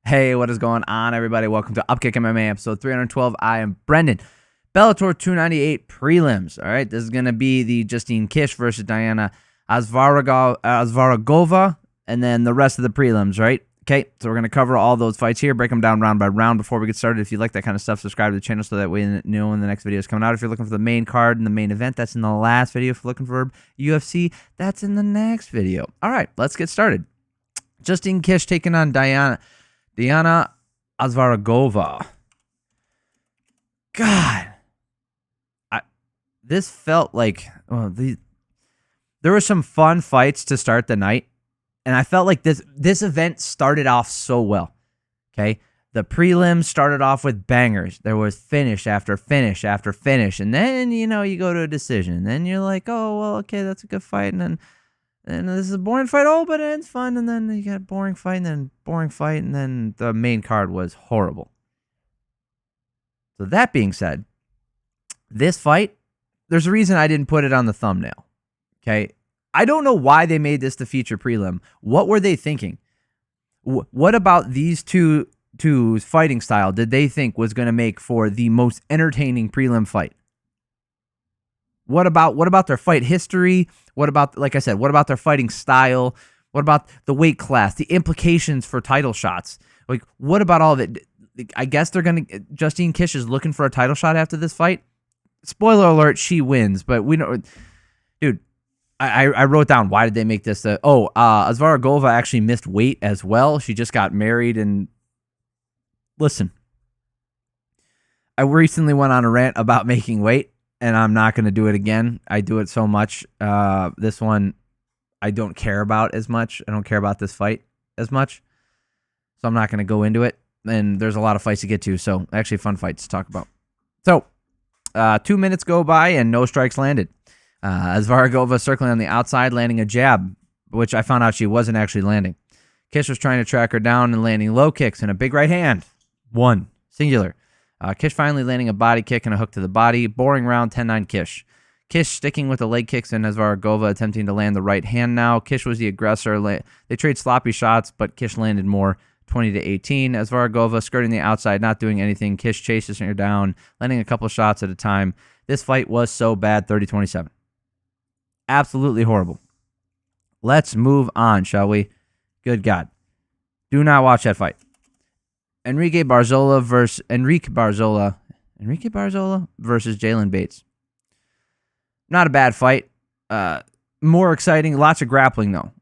Hey, what is going on, everybody? Welcome to Upkick MMA episode 312. I am Brennan. Bellator 298 prelims. All right, this is going to be the Jusine Kish versus Daylana Avsaragova, and then the rest of the prelims, right? Okay, so we're going to cover all those fights here, break them down round by round. Before we get started, if you like that kind of stuff, subscribe to the channel so that way you know when the next video is coming out. If you're looking for the main card and the main event, that's in the last video. If you're looking for UFC, that's in the next video. All right, let's get started. Jusine Kish taking on Daylana Avsaragova. God, this felt like there were some fun fights to start the night, and I felt like this event started off so well. Okay, the prelims started off with bangers. There was finish after finish after finish, and then you go to a decision, and then you're like, oh well, okay, that's a good fight, and this is a boring fight. Oh, but it ends fun. And then you got a boring fight, and then boring fight, and then the main card was horrible. So that being said, this fight, there's a reason I didn't put it on the thumbnail. Okay? I don't know why they made this the feature prelim. What were they thinking? What about these two's fighting style did they think was going to make for the most entertaining prelim fight? What about their fight history? What about, like I said, what about their fighting style? What about the weight class, the implications for title shots? Like, what about all of it? I guess Jusine Kish is looking for a title shot after this fight. Spoiler alert, she wins, but we know, dude, I wrote down, why did they make this? Avsaragova actually missed weight as well. She just got married, and listen, I recently went on a rant about making weight, and I'm not going to do it again. I do it so much. This one, I don't care about as much. I don't care about this fight as much. So I'm not going to go into it. And there's a lot of fights to get to. So actually fun fights to talk about. So 2 minutes go by and no strikes landed. Avsaragova circling on the outside, landing a jab, which I found out she wasn't actually landing. Kish was trying to track her down and landing low kicks and a big right hand. One. Singular. Kish finally landing a body kick and a hook to the body. Boring round, 10-9 Kish. Kish sticking with the leg kicks and Avsaragova attempting to land the right hand now. Kish was the aggressor. They trade sloppy shots, but Kish landed more, 20-18. Avsaragova skirting the outside, not doing anything. Kish chases her down, landing a couple shots at a time. This fight was so bad, 30-27. Absolutely horrible. Let's move on, shall we? Good God. Do not watch that fight. Enrique Barzola versus Jaylon Bates. Not a bad fight. More exciting. Lots of grappling though.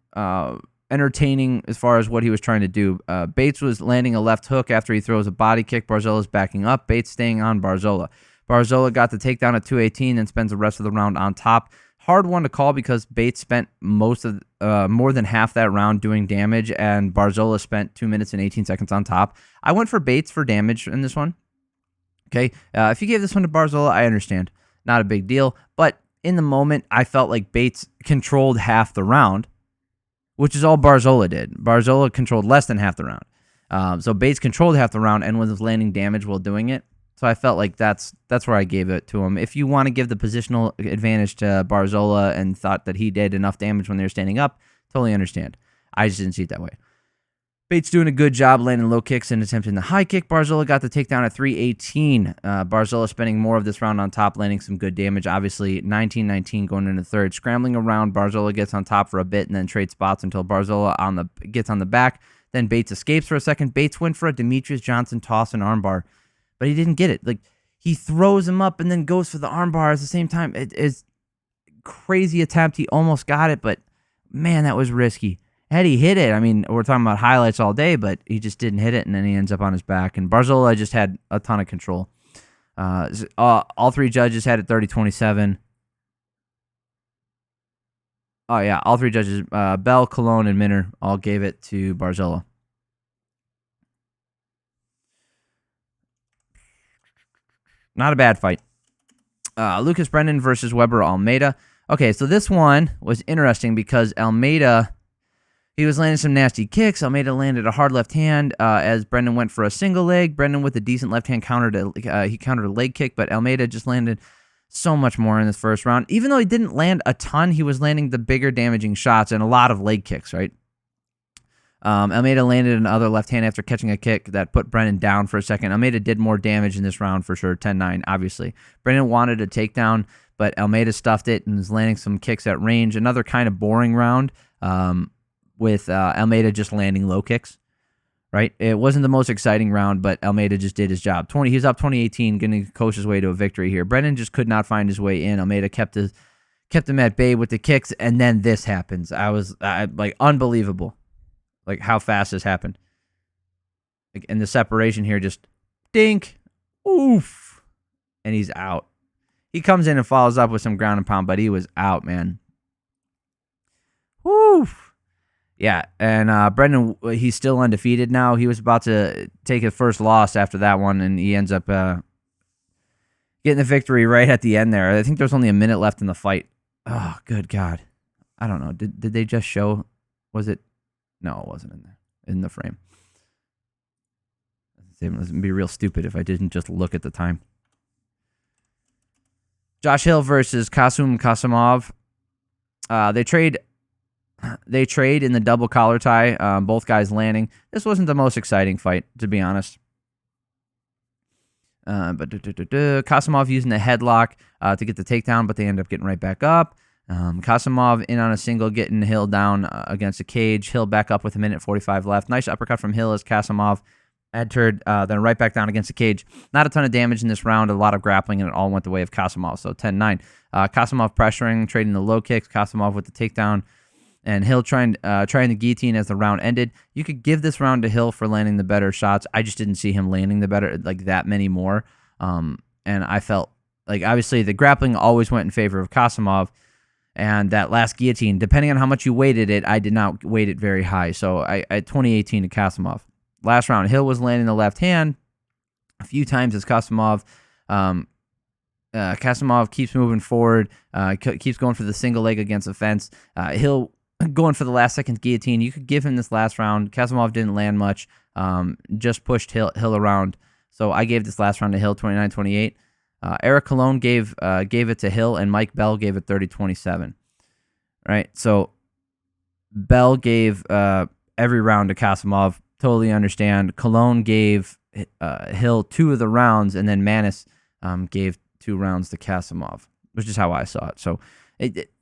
Entertaining as far as what he was trying to do. Bates was landing a left hook after he throws a body kick. Barzola's backing up. Bates staying on Barzola. Barzola got the takedown at 218 and spends the rest of the round on top. Hard one to call because Bates spent more than half that round doing damage, and Barzola spent 2 minutes and 18 seconds on top. I went for Bates for damage in this one. Okay, if you gave this one to Barzola, I understand. Not a big deal. But in the moment, I felt like Bates controlled half the round, which is all Barzola did. Barzola controlled less than half the round. So Bates controlled half the round and was landing damage while doing it. So I felt like that's where I gave it to him. If you want to give the positional advantage to Barzola and thought that he did enough damage when they were standing up, totally understand. I just didn't see it that way. Bates doing a good job landing low kicks and attempting the high kick. Barzola got the takedown at 318. Barzola spending more of this round on top, landing some good damage. Obviously, 19-19 going into the third. Scrambling around, Barzola gets on top for a bit and then trades spots until Barzola gets on the back. Then Bates escapes for a second. Bates went for a Demetrius Johnson toss and armbar, but he didn't get it. Like, he throws him up and then goes for the armbar at the same time. It is crazy attempt. He almost got it, but man, that was risky. Had he hit it, I mean, we're talking about highlights all day, but he just didn't hit it, and then he ends up on his back. And Barzola just had a ton of control. All three judges had it 30-27. Oh, yeah, all three judges, Bell, Cologne, and Minner, all gave it to Barzola. Not a bad fight. Lucas Brennan versus Weber Almeida. Okay, so this one was interesting because Almeida, he was landing some nasty kicks. Almeida landed a hard left hand as Brennan went for a single leg. Brennan with a decent left hand countered a leg kick, but Almeida just landed so much more in this first round. Even though he didn't land a ton, he was landing the bigger damaging shots and a lot of leg kicks, right? Almeida landed another left hand after catching a kick that put Brennan down for a second. Almeida did more damage in this round for sure, 10-9, obviously. Brennan wanted a takedown, but Almeida stuffed it and is landing some kicks at range. Another kind of boring round with Almeida just landing low kicks, right? It wasn't the most exciting round, but Almeida just did his job. He was up 20-18, going to coast his way to a victory here. Brennan just could not find his way in. Almeida kept him at bay with the kicks, and then this happens. Like, unbelievable. Like, how fast this happened. Like, and the separation here just dink. Oof. And he's out. He comes in and follows up with some ground and pound, but he was out, man. Woof. Yeah, and Brennan, he's still undefeated now. He was about to take his first loss after that one, and he ends up getting the victory right at the end there. I think there's only a minute left in the fight. Oh, good God. I don't know. Did they just show? Was it? No, it wasn't in the frame. It would be real stupid if I didn't just look at the time. Josh Hill versus Kasumov. They trade in the double collar tie. Both guys landing. This wasn't the most exciting fight, to be honest. But Kasumov using the headlock to get the takedown, but they end up getting right back up. Kasumov in on a single, getting Hill down against the cage. Hill back up with a minute 45 left. Nice uppercut from Hill as Kasumov entered, then right back down against the cage. Not a ton of damage in this round, a lot of grappling, and it all went the way of Kasumov, so 10-9. Kasumov pressuring, trading the low kicks. Kasumov with the takedown, and Hill trying the guillotine as the round ended. You could give this round to Hill for landing the better shots. I just didn't see him landing the better, like, that many more. And I felt like, obviously, the grappling always went in favor of Kasumov. And that last guillotine, depending on how much you weighted it, I did not weight it very high. So I 20-18 to Kasumov. Last round, Hill was landing the left hand a few times as Kasumov. Kasumov keeps moving forward, keeps going for the single leg against the fence. Hill going for the last second guillotine. You could give him this last round. Kasumov didn't land much, just pushed Hill around. So I gave this last round to Hill, 29-28. Eric Colon gave it to Hill, and Mike Bell gave it 30-27. Right, so Bell gave every round to Kasumov. Totally understand. Colon gave Hill 2 of the rounds, and then Manis gave 2 rounds to Kasumov, which is how I saw it. So,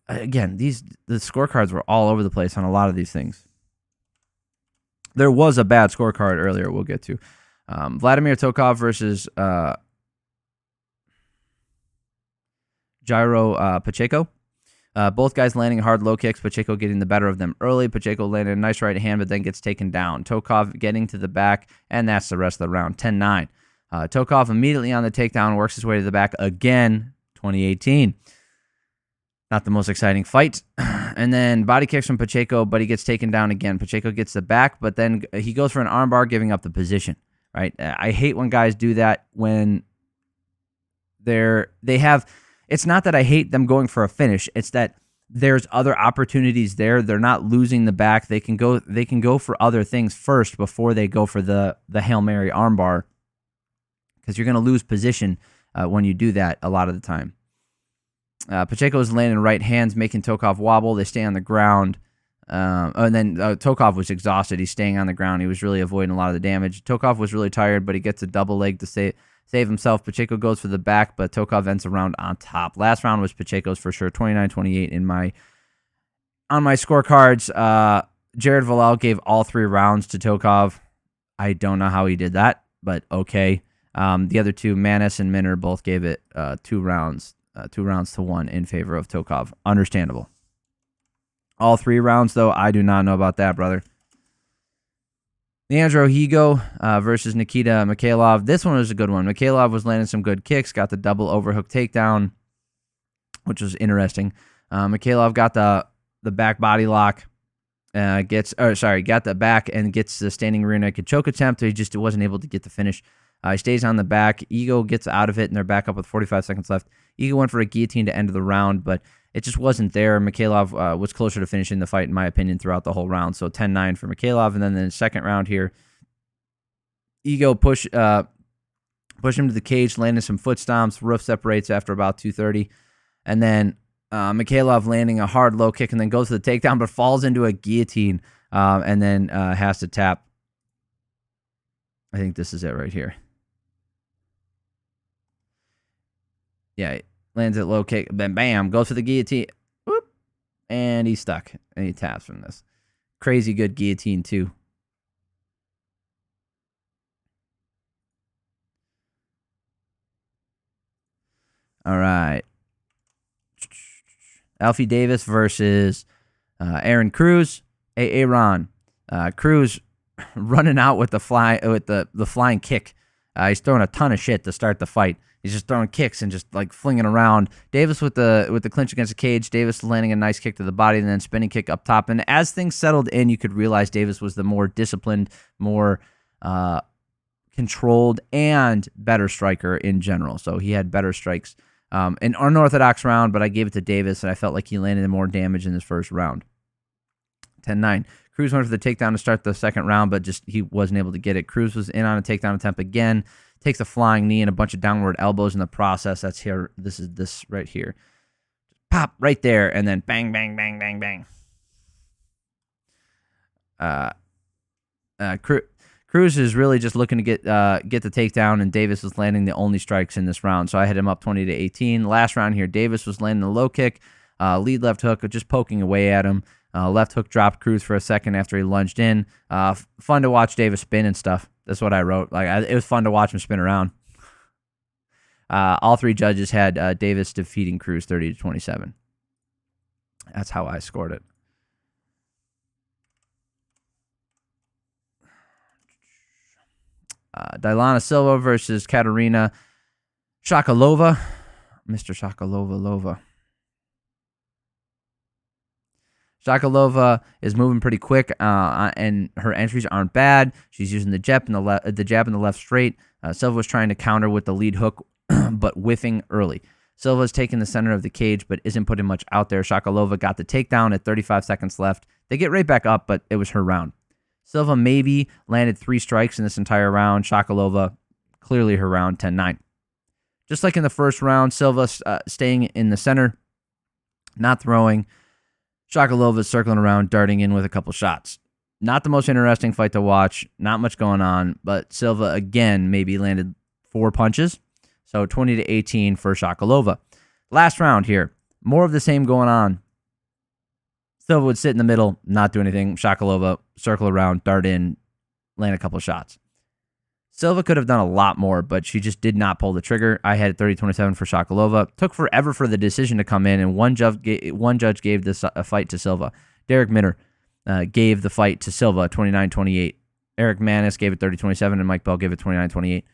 again, the scorecards were all over the place on a lot of these things. There was a bad scorecard earlier we'll get to. Vladimir Tokov versus Jairo Pacheco. Both guys landing hard low kicks. Pacheco getting the better of them early. Pacheco landed a nice right hand, but then gets taken down. Tokov getting to the back, and that's the rest of the round, 10-9. Tokov immediately on the takedown, works his way to the back again, 20-18. Not the most exciting fight. And then body kicks from Pacheco, but he gets taken down again. Pacheco gets the back, but then he goes for an armbar, giving up the position. Right? I hate when guys do that when they have. It's not that I hate them going for a finish. It's that there's other opportunities there. They're not losing the back. They can go for other things first before they go for the Hail Mary armbar, because you're going to lose position when you do that a lot of the time. Pacheco is landing right hands, making Tokov wobble. They stay on the ground. And then Tokov was exhausted. He's staying on the ground. He was really avoiding a lot of the damage. Tokov was really tired, but he gets a double leg to save himself. Pacheco goes for the back, but Tokov ends the round on top. Last round was Pacheco's for sure, 29-28 on my scorecards. Jared Valal gave all 3 rounds to Tokov. I don't know how he did that, but okay. The other 2, Manis and Minner, both gave it 2 rounds to 1 in favor of Tokov. Understandable. All 3 rounds, though, I do not know about that, brother. Leandro Higo versus Nikita Mikhailov. This one was a good one. Mikhailov was landing some good kicks, got the double overhook takedown, which was interesting. Mikhailov got the back body lock, got the back and gets the standing rear naked choke attempt. He just wasn't able to get the finish. He stays on the back. Higo gets out of it, and they're back up with 45 seconds left. Higo went for a guillotine to end of the round, but it just wasn't there. Mikhailov was closer to finishing the fight, in my opinion, throughout the whole round. So 10-9 for Mikhailov. And then in the second round here, Higo push him to the cage, landing some foot stomps. Roof separates after about 2:30. And then Mikhailov landing a hard low kick and then goes to the takedown, but falls into a guillotine and then has to tap. I think this is it right here. Yeah, lands it low kick, then bam, goes for the guillotine. Whoop, and he's stuck, and he taps from this. Crazy good guillotine, too. All right. Alfie Davis versus Aaron Cruz. Aaron. Cruz running out with the flying kick. He's throwing a ton of shit to start the fight. He's just throwing kicks and just like flinging around. Davis with the clinch against the cage. Davis landing a nice kick to the body and then spinning kick up top. And as things settled in, you could realize Davis was the more disciplined, more controlled, and better striker in general. So he had better strikes. An unorthodox round, but I gave it to Davis, and I felt like he landed more damage in his first round. 10-9. Cruz went for the takedown to start the second round, but just he wasn't able to get it. Cruz was in on a takedown attempt again, takes a flying knee and a bunch of downward elbows in the process. That's here. This is this right here. Pop right there, and then bang, bang, bang, bang, bang. Cruz is really just looking to get the takedown, and Davis was landing the only strikes in this round. So I had him up 20-18. Last round here, Davis was landing the low kick, lead left hook, just poking away at him. Left hook dropped Cruz for a second after he lunged in. Fun to watch Davis spin and stuff. That's what I wrote. It was fun to watch him spin around. All three judges had Davis defeating Cruz 30-27. That's how I scored it. Daylana Silva versus Kateryna Shakalova. Mr. Shakalova. Shakalova is moving pretty quick, and her entries aren't bad. She's using the jab and the left straight. Silva was trying to counter with the lead hook, but whiffing early. Silva's taking the center of the cage, but isn't putting much out there. Shakalova got the takedown at 35 seconds left. They get right back up, but it was her round. Silva maybe landed 3 strikes in this entire round. Shakalova, clearly her round, 10-9. Just like in the first round, Silva staying in the center, not throwing. Shakalova circling around, darting in with a couple shots. Not the most interesting fight to watch. Not much going on, but Silva, again, maybe landed 4 punches. So 20-18 for Shakalova. Last round here. More of the same going on. Silva would sit in the middle, not do anything. Shakalova, circle around, dart in, land a couple shots. Silva could have done a lot more, but she just did not pull the trigger. I had 30-27 for Shakalova. Took forever for the decision to come in, and one judge gave this a fight to Silva. Derek Minner gave the fight to Silva, 29-28. Eric Manis gave it 30-27, and Mike Bell gave it 29-28.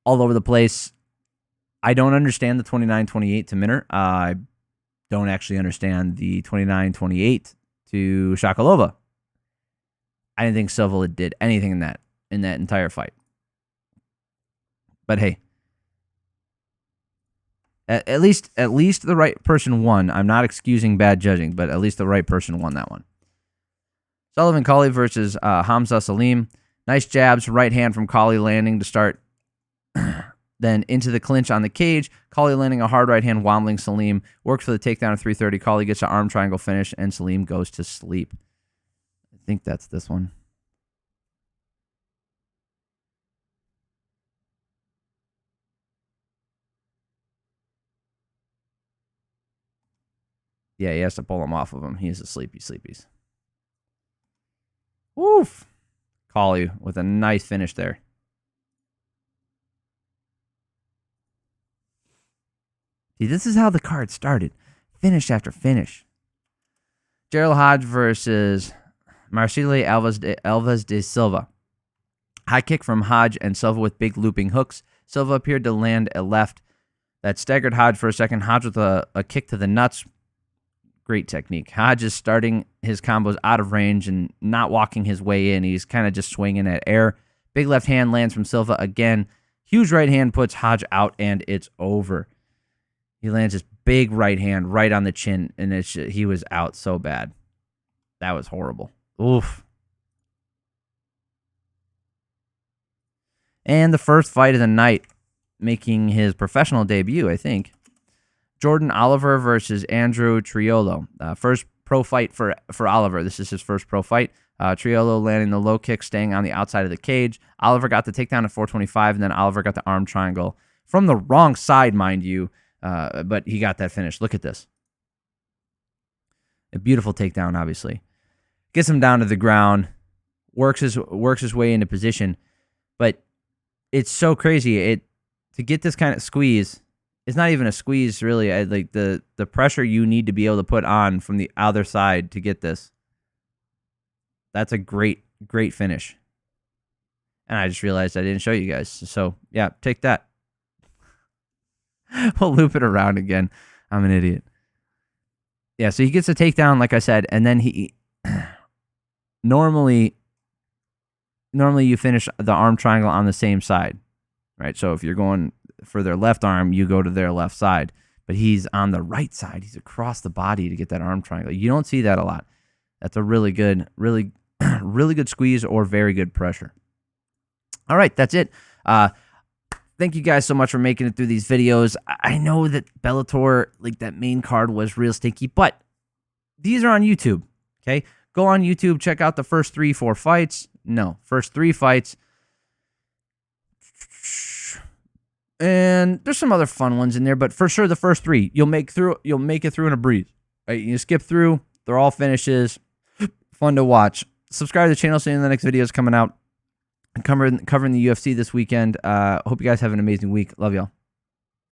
All over the place. I don't understand the 29-28 to Minner. I don't actually understand the 29-28 to Shakalova. I didn't think Silva did anything in that entire fight. But hey, at least the right person won. I'm not excusing bad judging, but at least the right person won that one. Sullivan Cauley versus Hamza Salim. Nice jabs, right hand from Cauley landing to start. Then into the clinch on the cage. Cauley landing a hard right hand, wobbling Salim. Works for the takedown at 3:30. Cauley gets an arm triangle finish, and Salim goes to sleep. I think that's this one. Yeah, he has to pull him off of him. He's a sleepies. Woof. Cauley with a nice finish there. See, this is how the card started. Finish after finish. Jerrell Hodge versus Marcirley Alves de Silva. High kick from Hodge and Silva with big looping hooks. Silva appeared to land a left that staggered Hodge for a second. Hodge with a kick to the nuts. Great technique. Hodge is starting his combos out of range and not walking his way in. He's kind of just swinging at air. Big left hand lands from Silva again. Huge right hand puts Hodge out, and it's over. He lands his big right hand right on the chin, and he was out so bad. That was horrible. Oof. And the first fight of the night, making his professional debut, I think. Jordan Oliver versus Andrew Triolo. First pro fight for Oliver. This is his first pro fight. Triolo landing the low kick, staying on the outside of the cage. Oliver got the takedown at 425, and then Oliver got the arm triangle from the wrong side, mind you, but he got that finish. Look at this. A beautiful takedown, obviously. Gets him down to the ground, works his way into position, but it's so crazy. To get this kind of squeeze, it's not even a squeeze, really. Like the pressure you need to be able to put on from the other side to get this. That's a great finish. And I just realized I didn't show you guys. So, yeah, take that. We'll loop it around again. I'm an idiot. Yeah, so he gets a takedown, like I said, and then he... Normally you finish the arm triangle on the same side, right? So if you're going for their left arm, you go to their left side. But he's on the right side. He's across the body to get that arm triangle. You don't see that a lot. That's a really good squeeze or very good pressure. All right, that's it. Thank you guys so much for making it through these videos. I know that Bellator, like that main card, was real stinky, but these are on YouTube, okay? Go on YouTube, check out the first 3-4 fights. No, first 3 fights. And there's some other fun ones in there, but for sure the first 3, you'll make it through in a breeze. Right? You skip through, they're all finishes. Fun to watch. Subscribe to the channel so you know the next video is coming out. Covering the UFC this weekend. Hope you guys have an amazing week. Love y'all.